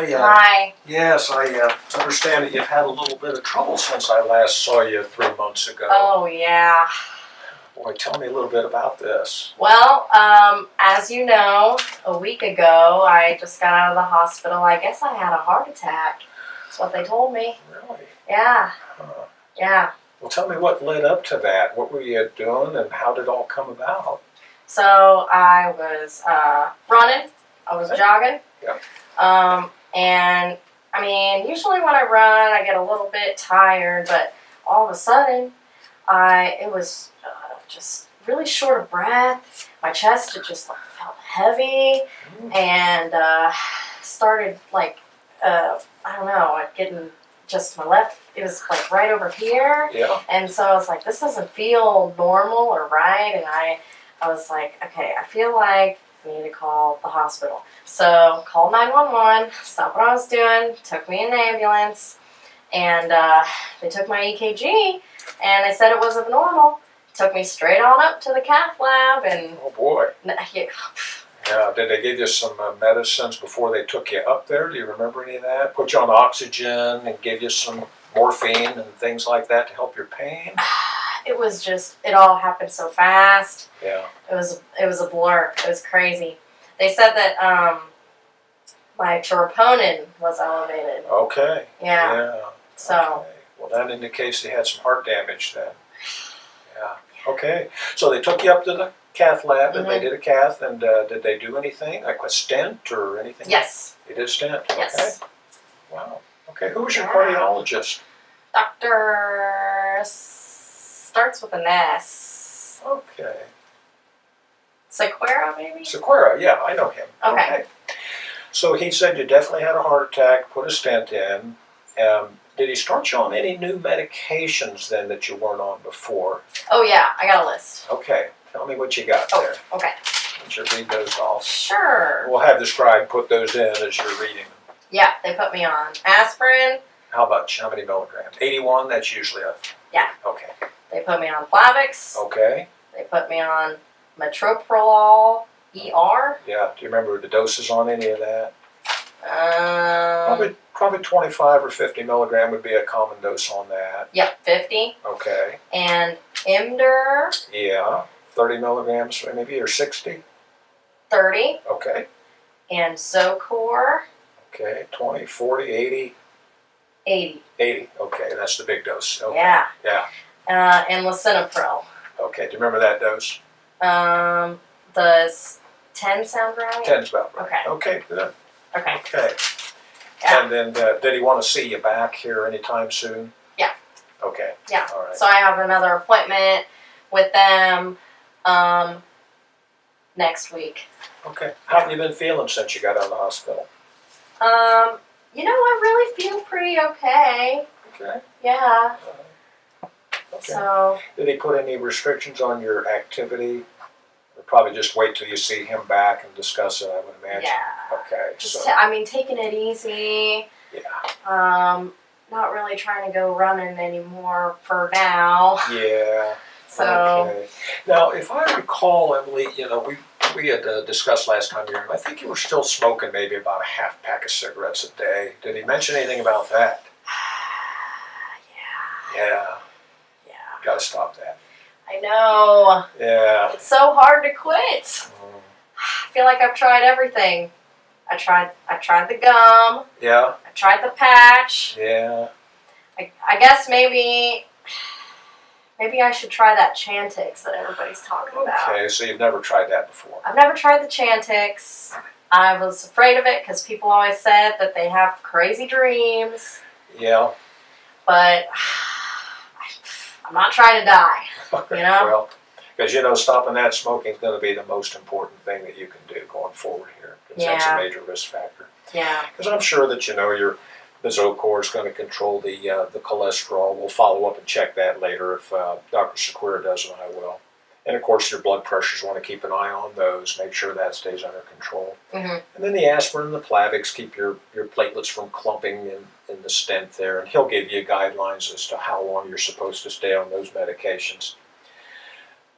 Emily. Hi. Yes, I understand that you've had a little bit of trouble since I last saw you 3 months ago. Oh, yeah. Boy, tell me a little bit about this. Well, as you know, a week ago, I just got out of the hospital. I guess I had a heart attack. That's what they told me. Really? Yeah. Huh. Yeah. Well, tell me what led up to that. What were you doing and how did it all come about? So I was running. I was jogging. Yeah. And I mean, usually when I run, I get a little bit tired, but all of a sudden, it was just really short of breath. My chest, it just felt heavy, and started I don't know, getting just my left. It was like right over here, Yeah. and so I was like, this doesn't feel normal or right, and I was like, okay, I feel like I need to call the hospital. So called 911, stopped what I was doing, took me in an ambulance, and they took my EKG, and they said it was abnormal. Took me straight on up to the cath lab, and Oh, boy. yeah. Yeah. Did they give you some medicines before they took you up there? Do you remember any of that? Put you on oxygen and give you some morphine and things like that to help your pain? It was just, it all happened so fast. Yeah. It was a blur. It was crazy. They said that my troponin was elevated. Okay. Yeah. Yeah. So. Okay. Well, that indicates they had some heart damage then. Yeah. Okay. So they took you up to the cath lab and they did a cath, and did they do anything like a stent or anything? Yes. They did a stent. Yes. Okay. Wow. Okay. Who was your cardiologist? Doctor starts with an S. Okay. Sequeira, maybe? Sequeira. Yeah, I know him. Okay. So he said you definitely had a heart attack. Put a stent in. Did he start you on any new medications then that you weren't on before? Oh, yeah, I got a list. Okay. Tell me what you got there. Okay. Would you read those off? Sure. We'll have the scribe put those in as you're reading them. Yeah, they put me on aspirin. How much? How many milligrams? 81? That's usually a... Yeah. Okay. They put me on Plavix. Okay. They put me on metoprolol ER. Yeah. Do you remember the doses on any of that? Probably 25 or 50 milligram would be a common dose on that. Yep, 50. Okay. And Imdur. Yeah. 30 milligrams maybe, or 60? 30. Okay. And Zocor. Okay. 20, 40, 80? 80. 80. Okay. That's the big dose. Okay. Yeah. Yeah. And lisinopril. Okay. Do you remember that dose? Does 10 sound right? 10's about right. Okay. Okay. Good. Okay. Okay. Yeah. And then did he want to see you back here anytime soon? Yeah. Okay. Yeah. All right. So I have another appointment with them next week. Okay. How have you been feeling since you got out of the hospital? I really feel pretty okay. Okay. Yeah. Okay. So. Did he put any restrictions on your activity? Or probably just wait till you see him back and discuss it, I would imagine. Yeah. Okay. Just, So. taking it easy. Yeah. Not really trying to go running anymore for now. Yeah. So. Okay. Now, if I recall, Emily, we had discussed last time you were, I think you were still smoking maybe about a half pack of cigarettes a day. Did he mention anything about that? Yeah. Yeah. Got to stop that. I know. Yeah. It's so hard to quit. Mm. I feel like I've tried everything. I tried the gum. Yeah. I tried the patch. Yeah. I guess maybe I should try that Chantix that everybody's talking about. Okay, so you've never tried that before. I've never tried the Chantix. I was afraid of it because people always said that they have crazy dreams. Yeah. But I'm not trying to die. Well, because stopping that smoking is going to be the most important thing that you can do going forward here. Because that's a major risk factor. Yeah. Because I'm sure that the Zocor is going to control the cholesterol. We'll follow up and check that later if Dr. Sequeira does, and I will. And of course, your blood pressures, want to keep an eye on those, make sure that stays under control. Mm-hmm. And then the aspirin and the Plavix keep your platelets from clumping in the stent there. And he'll give you guidelines as to how long you're supposed to stay on those medications.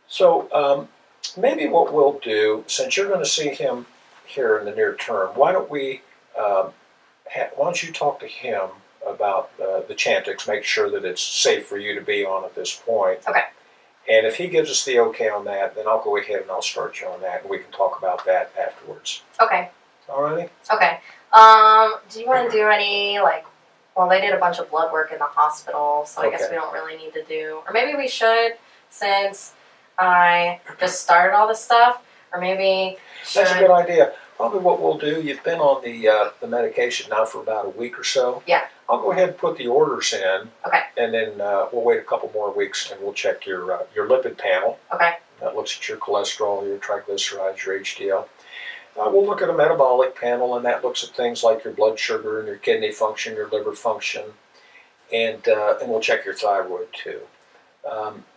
So maybe what we'll do, since you're going to see him here in the near term, why don't we why don't you talk to him about the Chantix, make sure that it's safe for you to be on at this point. Okay. And if he gives us the okay on that, then I'll go ahead and I'll start you on that, and we can talk about that afterwards. Okay. Alrighty? Okay. Do you want to do any, like, well, they did a bunch of blood work in the hospital, so I guess Okay. we don't really need to do, or maybe we should, since I just started all this stuff, or maybe That's a should. good idea. Probably what we'll do, you've been on the medication now for about a week or so. Yeah. I'll go ahead and put the orders in. Okay. And then we'll wait a couple more weeks and we'll check your lipid panel. Okay. That looks at your cholesterol, your triglycerides, your HDL. We'll look at a metabolic panel, and that looks at things like your blood sugar and your kidney function, your liver function, and we'll check your thyroid too.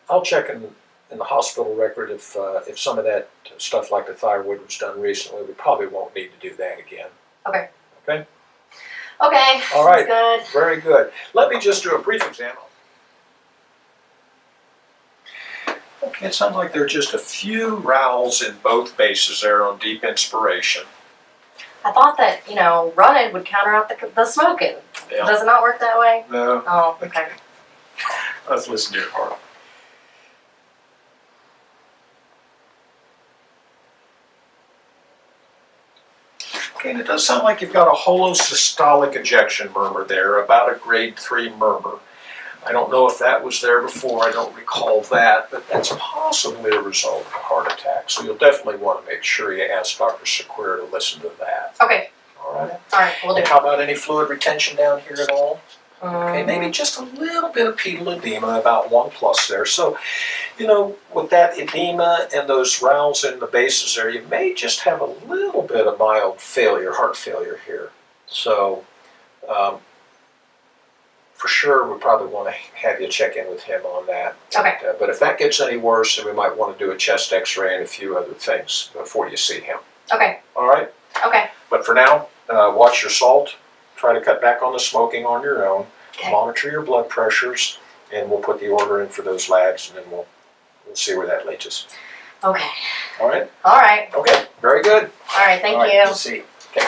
I'll check in the hospital record if some of that stuff like the thyroid was done recently. We probably won't need to do that again. Okay. Okay. Okay. All right. Sounds good. Very good. Let me just do a brief exam. Okay, it sounds like there are just a few rowels in both bases there on deep inspiration. I thought that, running would counteract the smoking. Yeah. Does it not work that way? No. Oh, okay. Let's listen to your heart. Okay, and it does sound like you've got a holosystolic ejection murmur there, about a grade 3 murmur. I don't know if that was there before, I don't recall that, but that's possibly a result of a heart attack. So you'll definitely want to make sure you ask Dr. Sequeira to listen to that. Okay. All right? All right, we'll do And it. how about any fluid retention down here at all? Okay, Mhm. maybe just a little bit of pedal edema, about 1+ there. So, with that edema and those rowels in the bases there, you may just have a little bit of mild failure, heart failure here. So, for sure, we probably want to have you check in with him on that. Okay. But if that gets any worse, then we might want to do a chest x-ray and a few other things before you see him. Okay. All right? Okay. But for now, watch your salt. Try to cut back on the smoking on your own. Okay. Monitor your blood pressures, and we'll put the order in for those labs, and then we'll see where that leads us. Okay. All right? All right. Okay. Very good. All right. Thank All right, you. we'll see you. Okay.